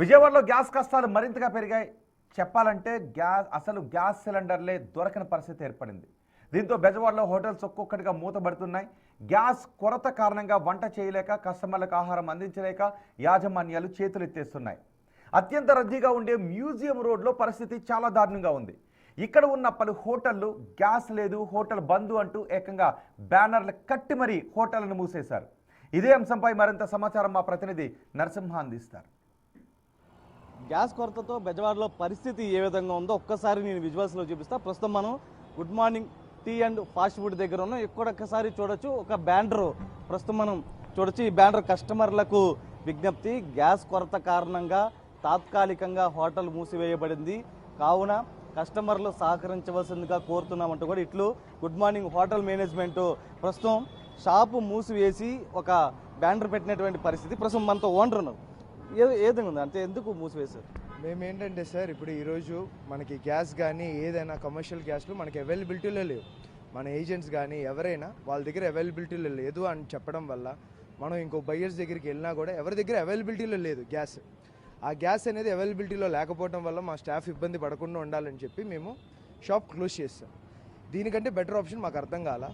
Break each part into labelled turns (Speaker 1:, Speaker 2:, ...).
Speaker 1: విజయవాడలో గ్యాస్ కష్టాలు మరింతగా పెరిగాయి. చెప్పాలంటే గ్యాస్ సిలిండర్లే దొరకని పరిస్థితి ఏర్పడింది. దీంతో బెజవాడలో హోటల్స్ ఒక్కొక్కటిగా మూతబడుతున్నాయి. గ్యాస్ కొరత కారణంగా వంట చేయలేక, కస్టమర్లకు ఆహారం అందించలేక యాజమాన్యాలు చేతులెత్తేస్తున్నాయి. అత్యంత రద్దీగా ఉండే మ్యూజియం రోడ్లో పరిస్థితి చాలా దారుణంగా ఉంది. ఇక్కడ ఉన్న పలు హోటళ్లు గ్యాస్ లేదు, హోటల్ బంద్ అంటూ ఏకంగా బ్యానర్లు కట్టి మరీ హోటళ్లను మూసేశారు. ఇదే అంశంపై మరింత సమాచారం మా ప్రతినిధి నరసింహ అందిస్తారు.
Speaker 2: గ్యాస్ కొరతతో బెజవాడలో పరిస్థితి ఏ విధంగా ఉందో ఒక్కసారి నేను విజువల్స్లో చూపిస్తా. ప్రస్తుతం మనం good morning tea and fast food దగ్గర ఉన్నాం. ఒక్కసారి చూడొచ్చు, ఒక బ్యానర్ ప్రస్తుతం మనం చూడొచ్చు. ఈ బ్యానర్ కస్టమర్లకు విజ్ఞప్తి, గ్యాస్ కొరత కారణంగా తాత్కాలికంగా హోటల్ మూసివేయబడింది, కావున కస్టమర్లు సహకరించవలసిందిగా కోరుతున్నామంటూ కూడా ఇట్లు గుడ్ మార్నింగ్ హోటల్ మేనేజ్మెంట్ ప్రస్తుతం షాపు మూసివేసి ఒక బ్యానర్ పెట్టినటువంటి పరిస్థితి. ప్రస్తుతం మనతో ఓనర్ ఉన్నారు. ఏదైనా ఉంది అంటే ఎందుకు మూసివేశారు?
Speaker 3: మేమేంటంటే సార్, ఇప్పుడు ఈరోజు మనకి గ్యాస్ కానీ ఏదైనా కమర్షియల్ గ్యాస్లు మనకి అవైలబిలిటీలో లేవు. మన ఏజెంట్స్ కానీ ఎవరైనా వాళ్ళ దగ్గర అవైలబిలిటీలో లేదు అని చెప్పడం వల్ల మనం ఇంకో బయ్యర్స్ దగ్గరికి వెళ్ళినా కూడా ఎవరి దగ్గర అవైలబిలిటీలో లేదు గ్యాస్. ఆ గ్యాస్ అనేది అవైలబిలిటీలో లేకపోవడం వల్ల మా స్టాఫ్ ఇబ్బంది పడకుండా ఉండాలని చెప్పి మేము షాప్ క్లోజ్ చేస్తాం. దీనికంటే బెటర్ ఆప్షన్ మాకు అర్థం కాల.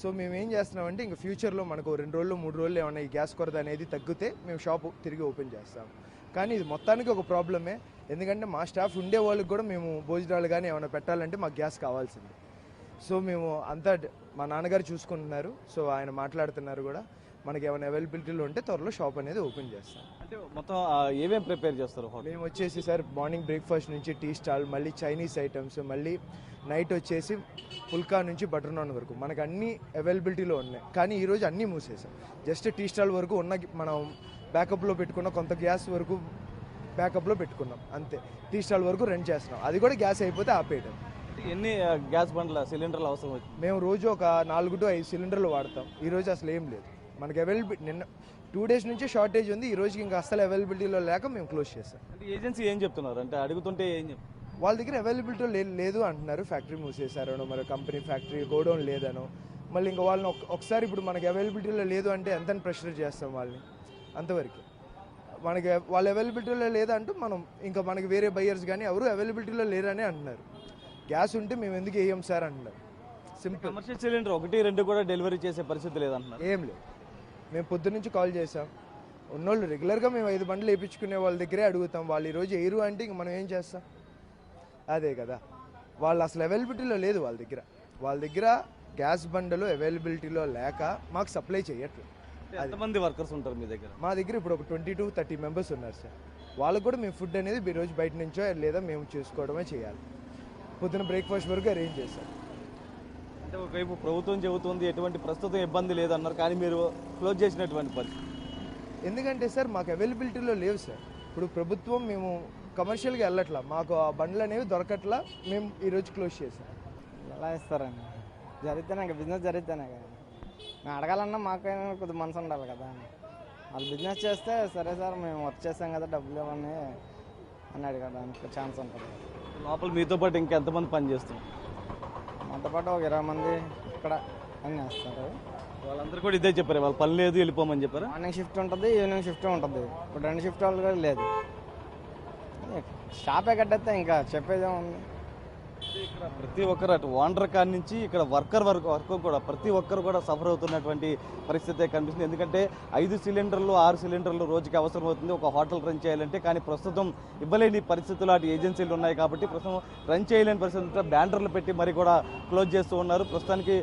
Speaker 3: సో మేము ఏం చేస్తున్నామంటే ఇంక ఫ్యూచర్లో మనకు 2 రోజులు 3 రోజులు ఏమన్నా ఈ గ్యాస్ కొరత అనేది తగ్గితే మేము షాపు తిరిగి ఓపెన్ చేస్తాం. కానీ ఇది మొత్తానికి ఒక ప్రాబ్లమే, ఎందుకంటే మా స్టాఫ్ ఉండే వాళ్ళకి కూడా మేము భోజనాలు కానీ ఏమైనా పెట్టాలంటే మాకు గ్యాస్ కావాల్సింది. సో మేము అంతా మా నాన్నగారు చూసుకుంటున్నారు. సో ఆయన మాట్లాడుతున్నారు కూడా, మనకి ఏమైనా అవైలబిలిటీలో ఉంటే త్వరలో షాప్ అనేది ఓపెన్ చేస్తాం.
Speaker 2: అంటే మొత్తం ఏమేమి ప్రిపేర్ చేస్తారు?
Speaker 3: మేము వచ్చేసి సార్ మార్నింగ్ బ్రేక్ఫాస్ట్ నుంచి టీ స్టాల్, మళ్ళీ చైనీస్ ఐటమ్స్, మళ్ళీ నైట్ వచ్చేసి పుల్కా నుంచి బటర్ నాన్ వరకు మనకు అన్నీ అవైలబిలిటీలో ఉన్నాయి. కానీ ఈరోజు అన్నీ మూసేసాం. జస్ట్ టీ స్టాల్ వరకు ఉన్న మనం బ్యాకప్లో పెట్టుకున్న కొంత గ్యాస్ వరకు బ్యాకప్లో పెట్టుకున్నాం, అంతే. టీ స్టాల్ వరకు రన్ చేస్తున్నాం, అది కూడా గ్యాస్ అయిపోతే ఆపేయడం.
Speaker 2: ఎన్ని గ్యాస్ బండ్ల సిలిండర్లు అవసరం అవుతుంది?
Speaker 3: మేము రోజు ఒక 4 to 5 సిలిండర్లు వాడతాం. ఈరోజు అసలు ఏం లేదు మనకి అవైలబిలిటీ. నిన్న 2 days నుంచి షార్టేజ్ ఉంది, ఈ రోజుకి ఇంకా అసలు అవైలబిలిటీలో లేక మేము క్లోజ్ చేస్తాం.
Speaker 2: అంటే ఏజెన్సీ ఏం చెప్తున్నారు అంటే అడుగుతుంటే ఏం చెప్తున్నారు?
Speaker 3: వాళ్ళ దగ్గర అవైలబిలిటీ లేదు అంటున్నారు. ఫ్యాక్టరీ మూసేశారనో, మరి కంపెనీ ఫ్యాక్టరీ గోడౌన్ లేదనో. మళ్ళీ ఇంకా వాళ్ళని ఒకసారి ఇప్పుడు మనకి అవైలబిలిటీలో లేదు అంటే ఎంత ప్రెషర్ చేస్తాం వాళ్ళని, అంతవరకు. మనకి వాళ్ళ అవైలబిలిటీలో లేదంటూ మనం ఇంకా మనకి వేరే బయ్యర్స్ కానీ ఎవరు అవైలబిలిటీలో లేరని అంటున్నారు. గ్యాస్ ఉంటే మేము ఎందుకు వేయం సార్ అంటున్నారు. సింపుల్.
Speaker 2: కమర్షియల్ సిలిండర్ 1, 2 కూడా డెలివరీ చేసే పరిస్థితి లేదంటున్నారు.
Speaker 3: ఏం లేదు. మేము పొద్దు నుంచి కాల్ చేసాం, ఉన్నోళ్ళు రెగ్యులర్గా మేము 5 బండ్లు వేయించుకునే వాళ్ళ దగ్గరే అడుగుతాం. వాళ్ళు ఈరోజు ఎయిరు అంటే ఇంక మనం ఏం చేస్తాం? అదే కదా, వాళ్ళు అసలు అవైలబిలిటీలో లేదు. వాళ్ళ దగ్గర గ్యాస్ బండలు అవైలబిలిటీలో లేక మాకు సప్లై చేయట్లేదు.
Speaker 2: ఎంతమంది వర్కర్స్ ఉంటారు మీ దగ్గర?
Speaker 3: మా దగ్గర ఇప్పుడు ఒక 20 to 30 మెంబర్స్ ఉన్నారు సార్. వాళ్ళకు కూడా మేము ఫుడ్ అనేది ఈరోజు బయట నుంచో లేదా మేము చేసుకోవడమే చేయాలి. పొద్దున బ్రేక్ఫాస్ట్ వరకు అరేంజ్ చేస్తాం.
Speaker 2: అంటే ఒకవైపు ప్రభుత్వం చెబుతుంది ఎటువంటి ప్రస్తుతం ఇబ్బంది లేదన్నారు, కానీ మీరు క్లోజ్ చేసినటువంటి పరిస్థితి.
Speaker 3: ఎందుకంటే సార్ మాకు అవైలబిలిటీలో లేవు సార్. ఇప్పుడు ప్రభుత్వం మేము కమర్షియల్గా వెళ్ళట్లా, మాకు ఆ బండ్లు అనేవి దొరకట్లా, మేము ఈరోజు క్లోజ్ చేసాం.
Speaker 4: ఎలా ఇస్తారండి? జరిగితేనే బిజినెస్ జరిగితేనే కదా. మేము అడగాలన్నా మాకైనా కొద్దిగా మనసు ఉండాలి కదా. వాళ్ళు బిజినెస్ చేస్తే సరే సార్ మేము వర్క్ చేస్తాం కదా, డబ్బులు ఇవ్వని అని అడగడానికి ఛాన్స్ ఉంటుంది.
Speaker 2: లోపల మీతో పాటు ఇంకెంతమంది పని చేస్తారు?
Speaker 4: మాతో పాటు ఒక 20 మంది ఇక్కడ పని చేస్తారు.
Speaker 2: వాళ్ళందరూ కూడా ఇదే చెప్పారు, వాళ్ళు పని లేదు వెళ్ళిపోమని చెప్పారు.
Speaker 4: మార్నింగ్ షిఫ్ట్ ఉంటుంది, ఈవినింగ్ షిఫ్ట్ ఉంటుంది. ఇప్పుడు 2 షిఫ్ట్ వాళ్ళు కూడా లేదు. షాపే కట్టేస్తే ఇంకా చెప్పేదే ఉంది.
Speaker 2: ఇక్కడ ప్రతి ఒక్కరు అటు ఓనర్ కాడి నుంచి ఇక్కడ వర్కర్ వరకు కూడా ప్రతి ఒక్కరు కూడా సఫర్ అవుతున్నటువంటి పరిస్థితి కనిపిస్తుంది. ఎందుకంటే 5 సిలిండర్లు 6 సిలిండర్లు రోజుకి అవసరం అవుతుంది ఒక హోటల్ రన్ చేయాలంటే. కానీ ప్రస్తుతం ఇవ్వలేని పరిస్థితులు అటు ఏజెన్సీలు ఉన్నాయి కాబట్టి ప్రస్తుతం రన్ చేయలేని పరిస్థితుల్లో బ్యానర్లు పెట్టి మరి కూడా క్లోజ్ చేస్తూ ఉన్నారు. ప్రస్తుతానికి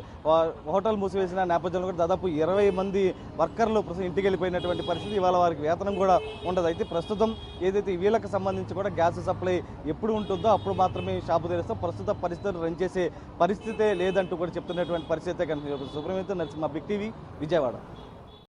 Speaker 2: హోటల్ మూసివేసిన నేపథ్యంలో కూడా దాదాపు 20 మంది వర్కర్లు ప్రస్తుతం ఇంటికి వెళ్ళిపోయినటువంటి పరిస్థితి. ఇవాళ వారికి వేతనం కూడా ఉండదు. అయితే ప్రస్తుతం ఏదైతే వీళ్ళకి సంబంధించి కూడా గ్యాస్ సప్లై ఎప్పుడు ఉంటుందో అప్పుడు మాత్రమే షాపు తెరుస్తాం. ప్రస్తుత పరిస్థితులు రన్ చేసే పరిస్థితే లేదంటూ కూడా చెప్తున్నటువంటి పరిస్థితే కనిపిస్తుంది. Subrahmanyam, Narasimha, big TV, Vijayawada.